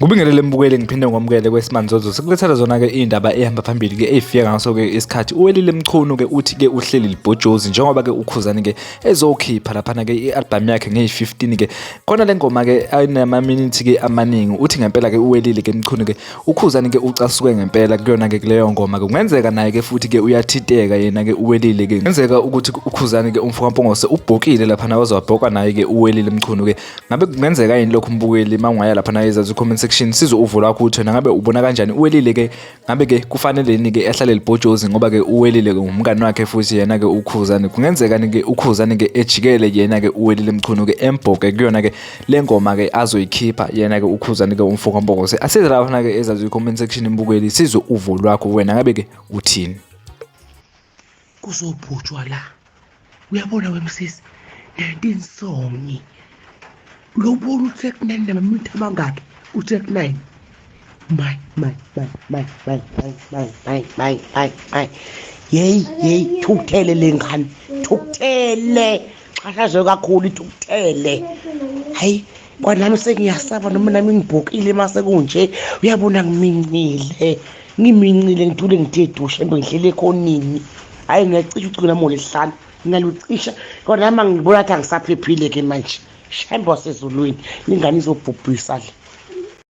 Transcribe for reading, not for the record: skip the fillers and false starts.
Ngubingelele mbukeli ngiphinde ngomukele kwesimanje sikulethela zona ke indaba ehamba phambili ke efika ngaso ke isikhathi uwelile Mchunu ke uthi ke uhleli libhojozi njengoba ke ukhuzani ke ezokhipha lapha ke ialbum yakhe nge15 ke khona le ngoma ke ayinama minutes ke amaningi uthi ngempela ke uwelile ke Mchunu ke ukhuzani ke ucasuke ngempela kuyona ke kuleyo ngoma ke kungenzeka naye ke futhi ke uyathiteka yena ke uwelile ke kungenzeka ukuthi ukhuzani ke umfoka Mpongose ubhokile lapha nawe uzobhoka naye ke uwelile Mchunu ke ngabe kungenzeka yini lokho mbukeli mangwaya lapha naye izazi comment section sizovula ukuthi wena ngabe ubona kanjani uwelile ke ngabe ke kufanele ni ke ahlale libhojozi ngoba ke uwelile ke umngani wakhe futhi yena ke ukhuzani kungenzeka ni ke ukhuzani ke ejikele yena ke uwelile Mchunu ke embhoke kuyona ke lengoma ke azoyikhipha yena ke ukhuzani ke umfoka Mpongose asize lapha ke ezazi comment section imbukeli sizo uvo lwakho wena ngabe ke uthini kuzobhutshwa la uyabona wemsisi 19 songi lo bolu uthek 9 namaminute amangaki uthek 9 my hey thukuthele lengane thukuthele xhashazwe kakhulu ithukuthele hayi bona nami sengiyasaba noma nami ngibhokile mase kunje uyabona ngimincile ngithule ngithe dushe ngihlele khonini hayi ngiyacisha ucina mo lehlanu ngiyalucisha kodwa nami ngibona ukuthi angisaphephile ke manje shembo sezulwini lingane izobhubhisa